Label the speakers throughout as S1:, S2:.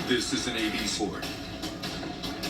S1: This is an ABC Sport.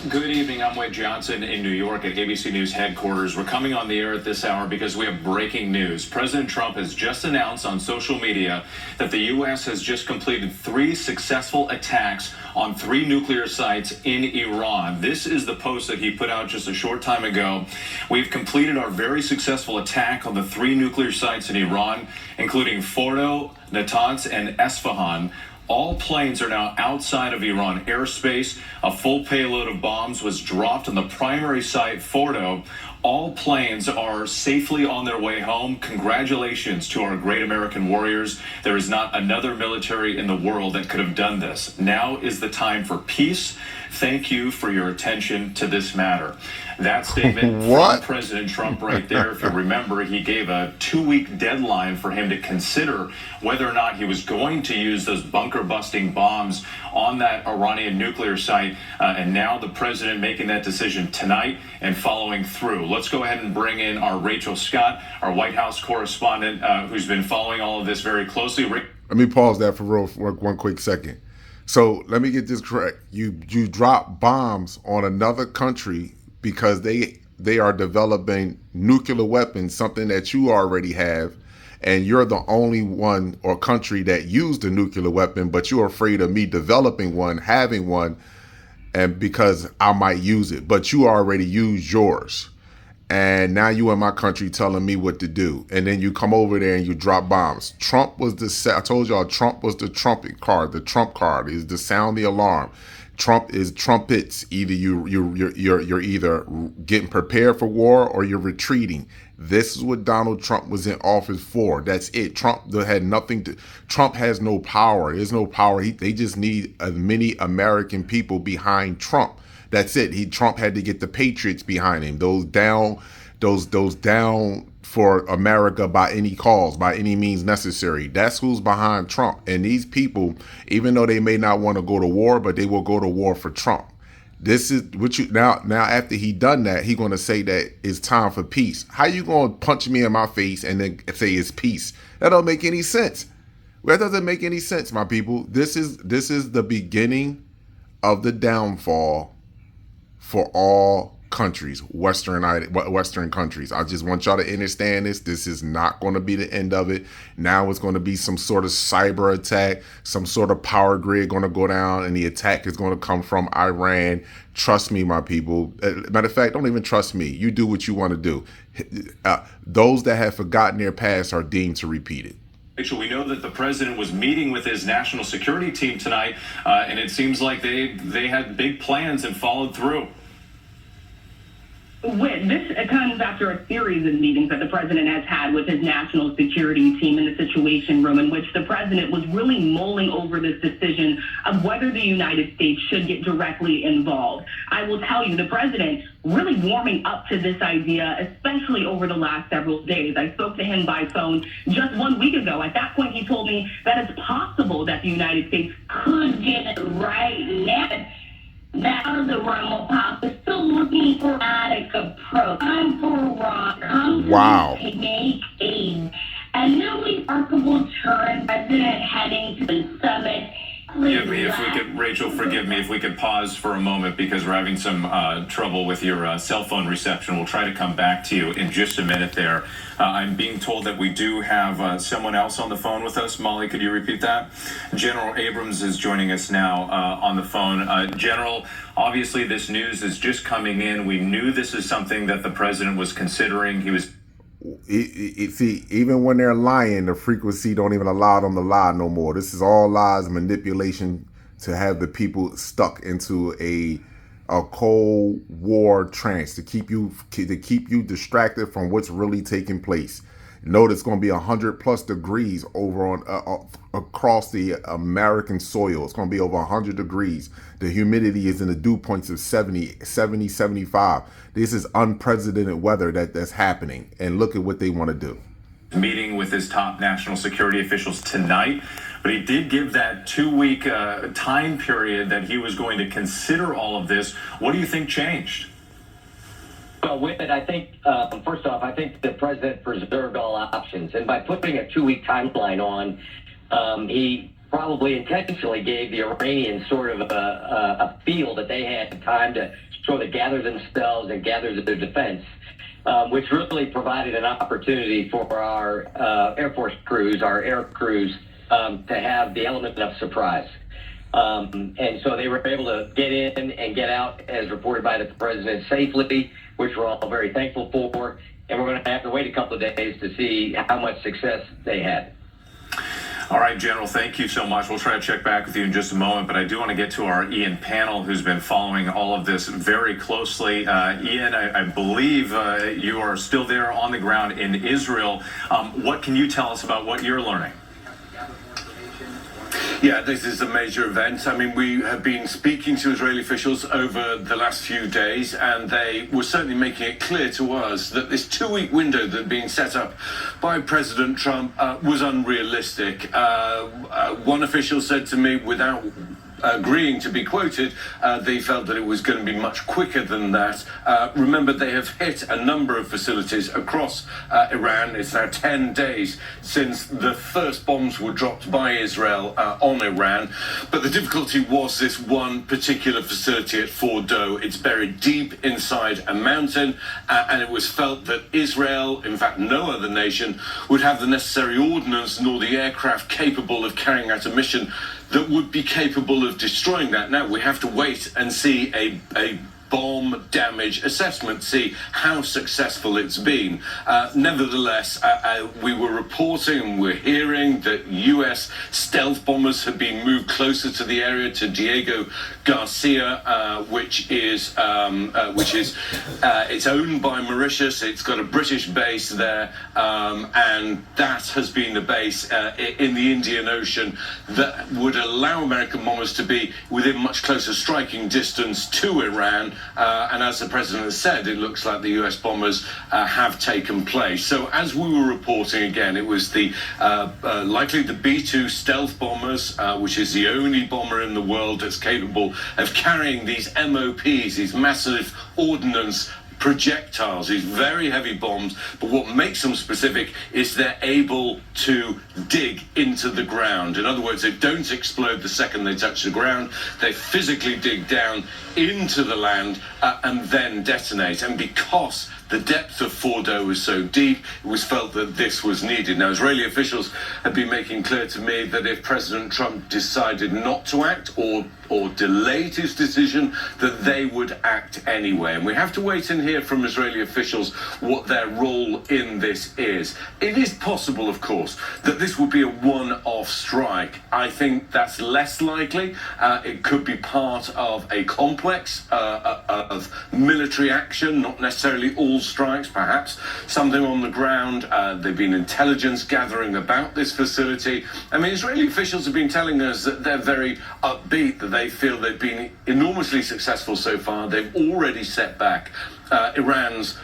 S2: Good evening. I'm Wade Johnson in New York at ABC News headquarters. We're coming on the air at this hour because we have breaking news. President Trump has just announced on social media that the U.S. has just completed 3 successful attacks on 3 nuclear sites in Iran. This is the post that he put out just a short time ago. We've completed our very successful attack on the 3 nuclear sites in Iran, including Fordo, Natanz, and Esfahan. All planes are now outside of Iran airspace. A full payload of bombs was dropped on the primary site, Fordo. All planes are safely on their way home. Congratulations to our great American warriors. There is not another military in the world that could have done this. Now is the time for peace. Thank you for your attention to this matter. That statement from President Trump right there, if you remember, he gave a 2-week deadline for him to consider whether or not he was going to use those bunker-busting bombs on that Iranian nuclear site. And now the president making that decision tonight and following through. Let's go ahead and bring in our Rachel Scott, our White House correspondent, who's been following all of this very closely.
S3: Let me pause that for one quick second. So let me get this correct. You drop bombs on another country because they are developing nuclear weapons, something that you already have, and you're the only one or country that used a nuclear weapon, but you're afraid of me developing one, having one, and because I might use it, but you already used yours. And now you in my country telling me what to do. And then you come over there and you drop bombs. Trump was I told y'all, Trump was the trumpet card. The Trump card is to sound the alarm. Trump is trumpets. Either you're either getting prepared for war or you're retreating. This is what Donald Trump was in office for. That's it. Trump had nothing to. Trump has no power. There's no power. They just need as many American people behind Trump. That's it. Trump had to get the patriots behind him. Those down for America by any cause, by any means necessary. That's who's behind Trump. And these people, even though they may not want to go to war, but they will go to war for Trump. This is what you now after he done that, he gonna say that it's time for peace. How you gonna punch me in my face and then say it's peace? That don't make any sense. That doesn't make any sense, my people. This is the beginning of the downfall for all countries, Western countries. I just want y'all to understand this. This is not going to be the end of it. Now it's going to be some sort of cyber attack, some sort of power grid going to go down, and the attack is going to come from Iran. Trust me, my people. Matter of fact, don't even trust me. You do what you want to do. Those that have forgotten their past are deemed to repeat it.
S2: Rachel, we know that the president was meeting with his national security team tonight, and it seems like they had big plans and followed through.
S4: This comes after a series of meetings that the president has had with his national security team in the Situation Room, in which the president was really mulling over this decision of whether the United States should get directly involved. I will tell you, the president really warming up to this idea, especially over the last several days. I spoke to him by phone just 1 week ago. At that point, he told me that it's possible that the United States could get it right now. Now the Romo Pop is still looking for an approach. Time for Iran.
S3: To
S4: make a new remarkable turn. President heading to the summit.
S2: Forgive me if we could, Rachel, forgive me if we could pause for a moment because we're having some trouble with your cell phone reception. We'll try to come back to you in just a minute there. I'm being told that we do have someone else on the phone with us. Molly, could you repeat that? General Abrams is joining us now on the phone. General, obviously this news is just coming in. We knew this is something that the president was considering. He was...
S3: See, even when they're lying, the frequency don't even allow them to lie no more. This is all lies, manipulation to have the people stuck into a Cold War trance to keep you distracted from what's really taking place. Notice it's going to be 100+ degrees over on across the American soil. It's going to be over 100 degrees. The humidity is in the dew points of 70, 75. This is unprecedented weather that's happening. And look at what they want to do.
S2: Meeting with his top national security officials tonight, but he did give that 2-week time period that he was going to consider all of this. What do you think changed?
S5: Well, with it, I think, first off, I think the president preserved all options. And by putting a 2-week timeline on, he probably intentionally gave the Iranians sort of a feel that they had time to sort of gather themselves and gather their defense, which really provided an opportunity for our Air Force crews, our air crews, to have the element of surprise. And so they were able to get in and get out, as reported by the president, safely, which we're all very thankful for. And we're going to have to wait a couple of days to see how much success they had.
S2: All right, General, thank you so much. We'll try to check back with you in just a moment, but I do want to get to our Ian panel, who's been following all of this very closely. Ian, I believe you are still there on the ground in Israel. What can you tell us about what you're learning?
S1: Yeah, this is a major event. I mean, we have been speaking to Israeli officials over the last few days, and they were certainly making it clear to us that this 2-week window that had been set up by President Trump was unrealistic. One official said to me, without agreeing to be quoted, they felt that it was going to be much quicker than that. Remember, they have hit a number of facilities across Iran. It's now 10 days since the first bombs were dropped by Israel on Iran. But the difficulty was this one particular facility at Fordow. It's buried deep inside a mountain, and it was felt that Israel, in fact no other nation, would have the necessary ordnance nor the aircraft capable of carrying out a mission that would be capable of destroying that. Now, we have to wait and see a bomb damage assessment, see how successful it's been. Nevertheless, we were reporting and we're hearing that U.S. stealth bombers have been moved closer to the area, to Diego Garcia, which is it's owned by Mauritius. It's got a British base there, and that has been the base in the Indian Ocean that would allow American bombers to be within much closer striking distance to Iran. And as the president has said, it looks like the U.S. bombers have taken place. So as we were reporting again, it was the likely the B-2 stealth bombers, which is the only bomber in the world that's capable of carrying these MOPs, these massive ordnance projectiles, these very heavy bombs. But what makes them specific is they're able to dig into the ground. In other words, they don't explode the second they touch the ground. They physically dig down into the land and then detonate. And because the depth of Fordow was so deep, it was felt that this was needed. Now, Israeli officials have been making clear to me that if President Trump decided not to act or delayed his decision, that they would act anyway. And we have to wait and hear from Israeli officials what their role in this is. It is possible, of course, that this would be a one-off strike. I think that's less likely. It could be part of a complex of military action, not necessarily all strikes, perhaps something on the ground. There've been intelligence gathering about this facility. I mean, Israeli officials have been telling us that they're very upbeat, that they feel they've been enormously successful so far. They've already set back Iran's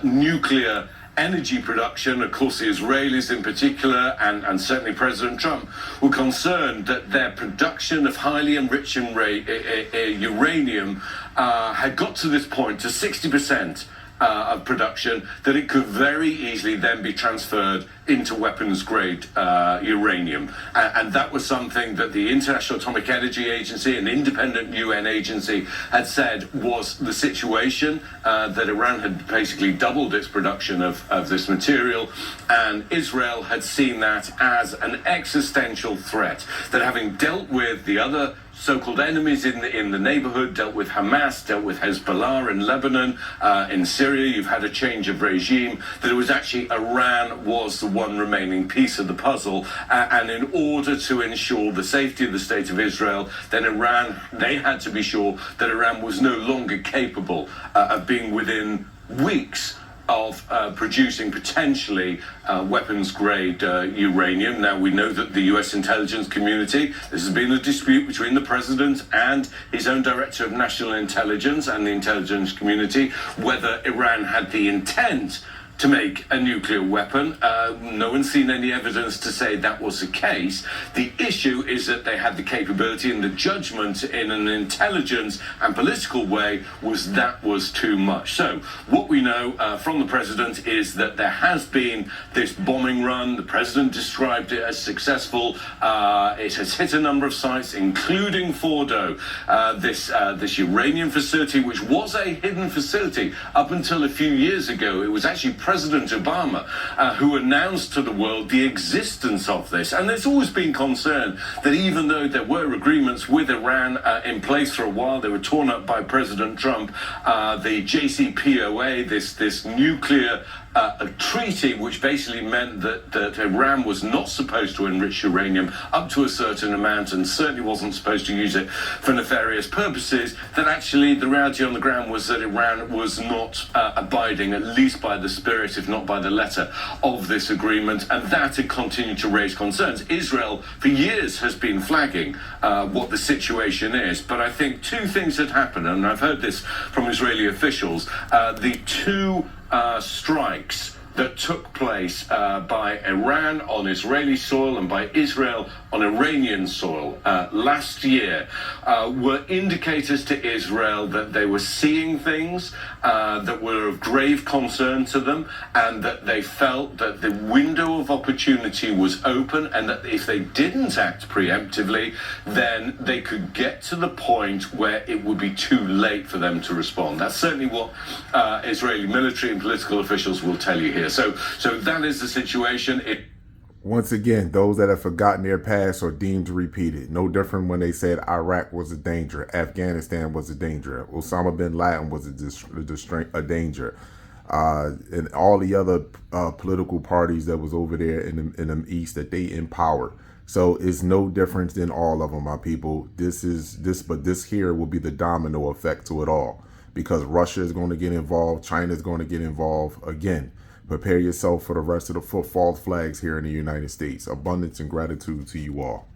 S1: nuclear energy production. Of course, the Israelis in particular, and certainly President Trump, were concerned that their production of highly enriched uranium had got to this point, to 60% of production, that it could very easily then be transferred into weapons-grade uranium. And that was something that the International Atomic Energy Agency, an independent UN agency, had said was the situation, that Iran had basically doubled its production of this material, and Israel had seen that as an existential threat, that having dealt with the other so-called enemies in the neighborhood, dealt with Hamas, dealt with Hezbollah in Lebanon, in Syria, you've had a change of regime, that it was actually Iran was the one remaining piece of the puzzle, and in order to ensure the safety of the state of Israel, then they had to be sure that Iran was no longer capable of being within weeks of producing potentially weapons-grade uranium. Now, we know that the U.S. intelligence community, this has been a dispute between the president and his own director of national intelligence and the intelligence community, whether Iran had the intent to make a nuclear weapon. No one's seen any evidence to say that was the case. The issue is that they had the capability, and the judgment in an intelligence and political way was too much. So what we know from the president is that there has been this bombing run. The president described it as successful. It has hit a number of sites, including Fordo, this uranium facility, which was a hidden facility up until a few years ago. It was actually President Obama who announced to the world the existence of this. And there's always been concern that even though there were agreements with Iran in place for a while, they were torn up by President Trump. The JCPOA, this nuclear treaty, which basically meant that Iran was not supposed to enrich uranium up to a certain amount, and certainly wasn't supposed to use it for nefarious purposes, that actually the reality on the ground was that Iran was not abiding, at least by the spirit, if not by the letter, of this agreement, and that had continued to raise concerns. Israel, for years, has been flagging what the situation is, but I think two things had happened, and I've heard this from Israeli officials. The two strikes that took place by Iran on Israeli soil and by Israel on Iranian soil last year were indicators to Israel that they were seeing things that were of grave concern to them, and that they felt that the window of opportunity was open, and that if they didn't act preemptively, then they could get to the point where it would be too late for them to respond. That's certainly what Israeli military and political officials will tell you here. So that is the situation.
S3: Once again, those that have forgotten their past are deemed to repeat it. No different when they said Iraq was a danger, Afghanistan was a danger, Osama bin Laden was a danger, and all the other political parties that was over there in the East that they empowered. So it's no difference than all of them, my people. But this here will be the domino effect to it all, because Russia is going to get involved, China is going to get involved again. Prepare yourself for the rest of the false flags here in the United States. Abundance and gratitude to you all.